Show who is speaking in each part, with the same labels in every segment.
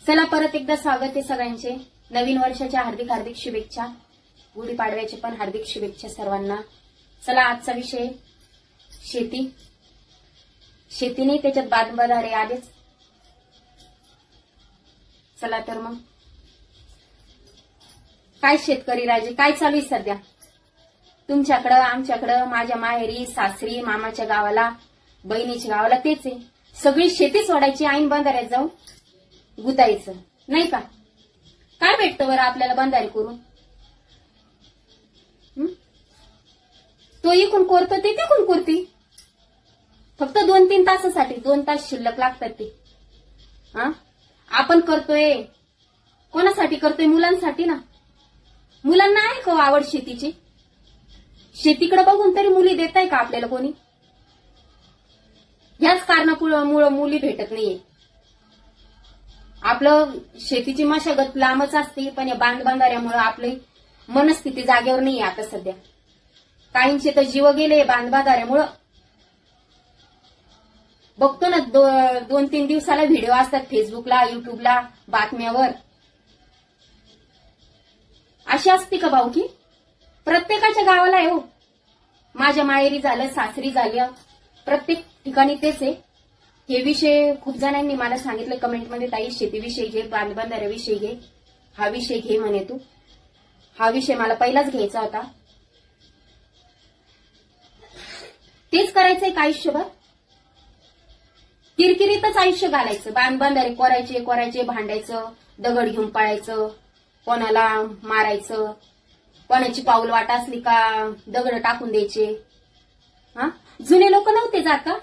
Speaker 1: चला परत एकदा स्वागत आहे सगळ्यांचे. नवीन वर्षाच्या हार्दिक हार्दिक शुभेच्छा. गुढीपाडव्याचे पण हार्दिक शुभेच्छा सर्वांना. चला आजचा विषय शेती. शेती नाही त्याच्यात बादबदारे आलेच. चला तर मग काय शेतकरी राजे काय चालू आहे सध्या तुमच्याकडं, आमच्याकडं, माझ्या माहेरी, सासरी, मामाच्या गावाला, बहिणीच्या गावाला तेच आहे. सगळी शेती सोडायची, ऐन बंधाऱ्यात जाऊन गुतायचं नाही का. काय भेटतं बरं आपल्याला बंधारे करून? तो इकून कोरतो ते तिकून कोरती. फक्त 2-3 तासासाठी 2 तास शिल्लक लागतात ते. आपण करतोय कोणासाठी करतोय? मुलांसाठी ना. मुलांना आहे का आवड शेतीची? शेतीकडे बघून तरी मुली देताय का आपल्याला कोणी? ह्याच कारणामुळे मुली भेटत नाहीये. आपलं शेतीची मशागत लांबच असते, पण या बांधबांधाऱ्यामुळे आपली मनस्थिती जागेवर नाहीये आता सध्या. काहींचे तर जीव गेले बांधबांधाऱ्यामुळं. बघतो ना 2-3 दिवसाला व्हिडिओ असतात फेसबुकला, युट्यूबला, बातम्यावर. अशी असते का भाऊ की प्रत्येकाच्या गावाला आहे हो. माझ्या माहेरी झालं, सासरी झालं, प्रत्येक ठिकाणी तेच आहे. हे विषय खूप जणांनी मला सांगितलं कमेंटमध्ये, ताई शेतीविषयी घे, बांधबांधाऱ्याविषयी घे, हा विषय घे म्हणे तू. हा विषय मला पहिलाच घ्यायचा होता. तेच करायचंय का आयुष्यभर? किरकिरीतच आयुष्य घालायचं. बांधबांधारे कोरायचे, भांडायचं, दगड घेऊन पळायचं, कोणाला मारायचं, कोणाची पाऊल वाट असली का दगड टाकून द्यायचे. जुने लोक नव्हते जात का?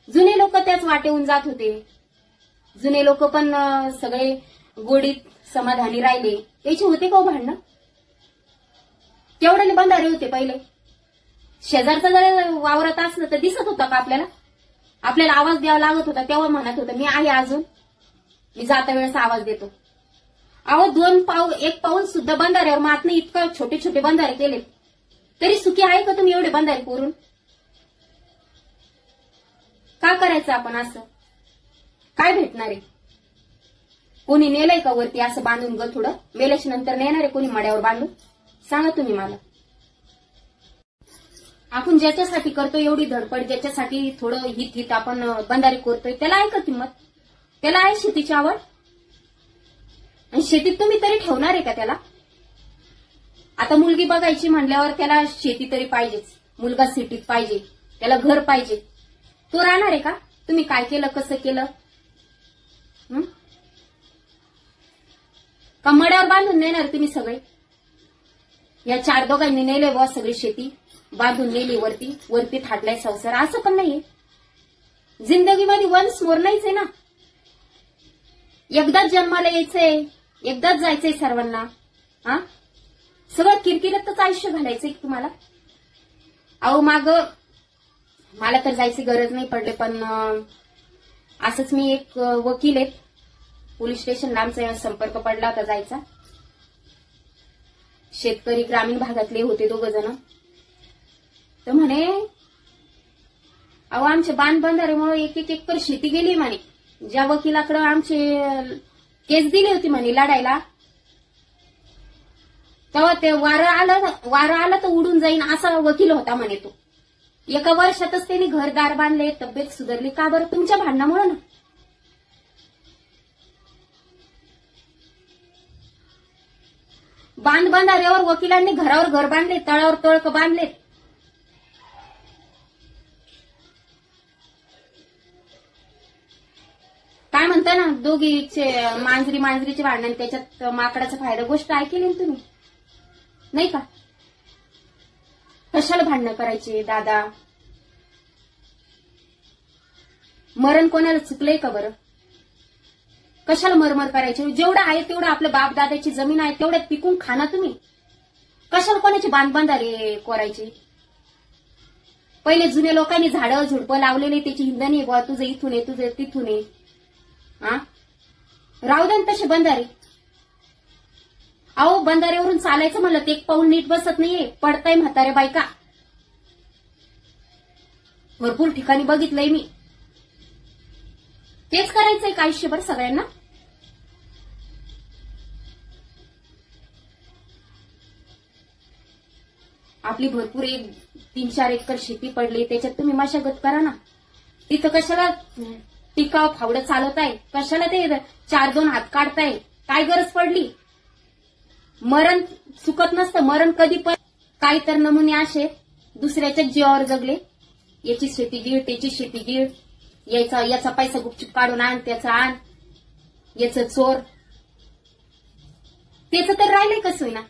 Speaker 1: जुने लोक त्याच वाटेहून जात होते. जुने लोक पण सगळे गोडीत समाधानी राहिले. त्याचे होते का भांडणं? केवढे बंधारे होते पहिले. शेजारचा जर वावरत असलं तर दिसत होता का आपल्याला? आपल्याला आवाज द्यावा लागत होता. तेव्हा म्हणत होतं मी आहे अजून, मी जाता वेळेस आवाज देतो. अहो 1 पाऊल सुद्धा बंधाऱ्यावर मात नाही. इतकं छोटे छोटे बंधारे केले तरी सुखी आहे का तुम्ही एवढे बंधारे करून? का करायचं आपण असं? काय भेटणार आहे? कोणी नेलंय का वरती असं बांधून ग थोडं? मेल्याच्या नंतर नेणार आहे कोणी मड्यावर बांधून? सांगा तुम्ही मला. आपण ज्याच्यासाठी करतो एवढी धडपड, ज्याच्यासाठी थोडं हित आपण बंधारे करतोय, त्याला आहे का किंमत? त्याला आहे शेतीची आवड? आणि शेतीत तुम्ही तरी ठेवणार आहे का त्याला? आता मुलगी बघायची म्हणल्यावर त्याला शेती तरी पाहिजेच. मुलगा सिटीत पाहिजे, त्याला घर पाहिजे. तो राहणार आहे का? तुम्ही काय केलं, कसं केलं? का मड्यावर बांधून नेणार तुम्ही सगळे? या 4 दोघांनी नेले बुवा सगळी शेती, बांधून नेली वरती थाटलाय संसार. असं पण नाहीये. जिंदगीमध्ये वन्स मोर नाहीच आहे ना. एकदाच जन्माला यायचंय, एकदाच जायचंय सर्वांना. सगळं किरकिरीतच आयुष्य घालायचंय तुम्हाला. अहो मला तर जायची गरज नाही पडले, पण असंच मी एक वकील आहेत, पोलीस स्टेशनला आमचा संपर्क पडला होता जायचा. शेतकरी ग्रामीण भागातले होते 2 जण. तर म्हणे अहो आमच्या बांधबांधाऱ्यामुळे 1 एकर शेती गेली म्हणे. ज्या वकिलाकडे आमचे केस दिली होती म्हणे लढायला, तेव्हा ते वारं आलं तर उडून जाईन असा वकील होता म्हणे तो. 1 वर्षातच त्यांनी घरदार बांधले, तब्येत सुधारली. का बरं? तुमच्या भांडणामुळे ना. बांधबांधाऱ्यावर वकिलांनी घरावर घर बांधले, तळावर तळक बांधले. काय म्हणता ना, दोघीचे मांजरीचे भांडण, त्याच्यात माकडाचा फायदा. गोष्ट ऐकली ना तुम्ही? नाही का? कशाला भांडणं करायचे दादा? मरण कोणाला चुकलंय का बरं? कशाला मरमर करायचे? जेवढं आहे तेवढं आपल्या बाप दादाची जमीन आहे तेवढ्यात पिकून खाना तुम्ही. कशाला कोणाचे बांधबांधारे कोरायचे? पहिले जुन्या लोकांनी झाडं झुडपं लावलेले, त्याची हिंदणी आहे बुवा, तुझं इथून आहे, तुझं तिथून आहे. राहू दे तसे बंधारे. अहो बंधाऱ्यावरून चालायचं म्हणलं ते 1 पाऊल नीट बसत नाहीये. पडताय म्हाताऱ्या बायका. भरपूर ठिकाणी बघितलंय मी. तेच करायचंय का आयुष्यभर सगळ्यांना? आपली भरपूर 3-4 एकर शेती पडली, त्याच्यात तुम्ही मशागत करा ना. तिथं कशाला टिकाव फावडं चालवताय, कशाला ते 4-2 हात काढताय, काय गरज पडली. मरण चुकत नसतं, मरण कधी पण. काही तर नमुने असे दुसऱ्याच्या जीवावर जगले, याची शेती गीळ, त्याची शेती गीळ, याचा पैसा गुपचूप काढून आण, त्याचा आण, याचं चोर. त्याचं तर राहिलंय कसं ना.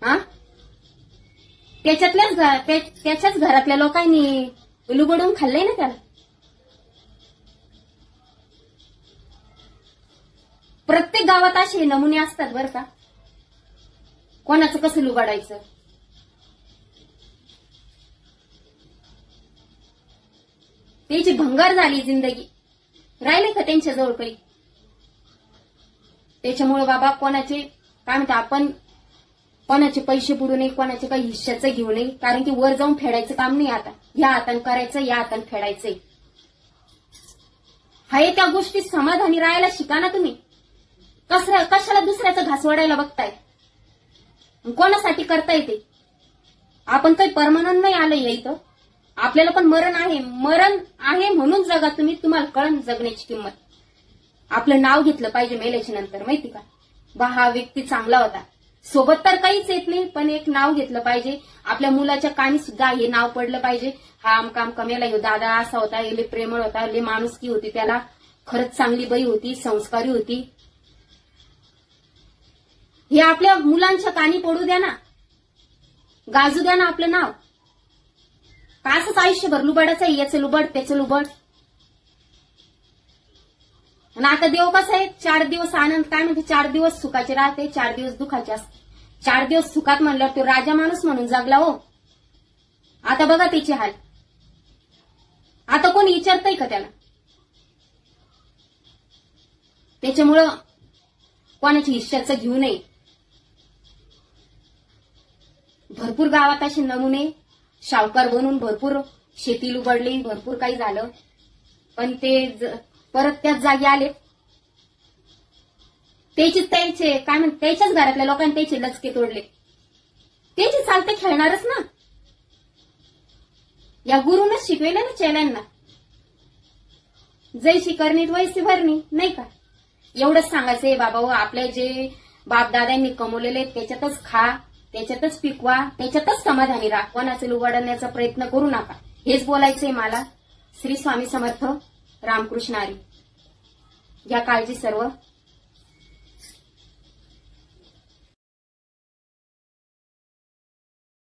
Speaker 1: हा, त्याच्याच घरातल्या लोकांनी लुबडून खाल्लंय ना त्याला. प्रत्येक गावात असे नमुने असतात बरं का, कोणाचं कसं लुबाडायचं. त्याची भंगार झाली जिंदगी, राहिले का त्यांच्याजवळ काही. त्याच्यामुळे बाबा कोणाचे काय म्हणतो आपण, कोणाचे पैसे बुडू नये, कोणाचे काही हिश्श्याचं घेऊ नये, कारण की वर जाऊन फेडायचं काम नाही. आता या हातानं करायचं, या हातानं फेडायचंय. हाय त्या गोष्टीत समाधानी राहायला शिका ना तुम्ही. कशाला दुसऱ्याचा घास वाढायला बघताय, कोणासाठी करताय ते. आपण काही परमनंट नाही आलंय इथं, आपल्याला पण मरण आहे म्हणून जगा तुम्ही. तुम्हाला कळण जगण्याची किंमत. आपलं नाव घेतलं पाहिजे मेल्याच्या नंतर, माहिती का. हा व्यक्ती चांगला होता, सोबत तर काहीच येत नाही, पण एक नाव घेतलं पाहिजे. आपल्या मुलाच्या कानी सुद्धा हे नाव पडलं पाहिजे, हा आमकाम कमेला ह्यो दादा असा होता, लय प्रेमळ होता, लय माणुसकी होती त्याला, खरंच चांगली बाई होती, संस्कारी होती. हे आपल्या मुलांच्या कानी पडू द्या ना, गाजू द्या ना आपलं नाव. का असंच आयुष्यभर लुबाडाचं आहे, याचं लुबड त्याचं लुबड. आणि आता देव कसं आहे, 4 दिवस आनंद, काय म्हणते 4 दिवस सुखाचे राहते, 4 दिवस दुखाचे असते. 4 दिवस सुखात म्हणलं तो राजा माणूस म्हणून जगला हो. आता बघा त्याची हाल. आता कोणी विचारतंय का त्याला. त्याच्यामुळं कोणाची हिश्श्याचं घेऊ नये. भरपूर गावात असे नमुने, सावकार बनून भरपूर शेती लुबडली, भरपूर काही झालं, पण ते परत त्याच जागी आले. त्यांचे काय म्हणते, त्याच्याच घरातल्या लोकांनी त्याचे लचके तोडले. त्याची चालते खेळणारच ना. या गुरुनच शिकवेलं ना चेल्यांना, जैशी करणी वैसी भरणी, नाही का. एवढंच सांगायचंय बाबा, आपल्या जे बापदादांनी कमवलेले त्याच्यातच खा, त्याच्यातच पिकवा, त्याच्यातच समाधानी राहा, कोणाचे लुबाडण्याचा प्रयत्न करू नका. हेच बोलायचंय मला. श्री स्वामी समर्थ, रामकृष्ण हरी. घ्या काळजी सर्व.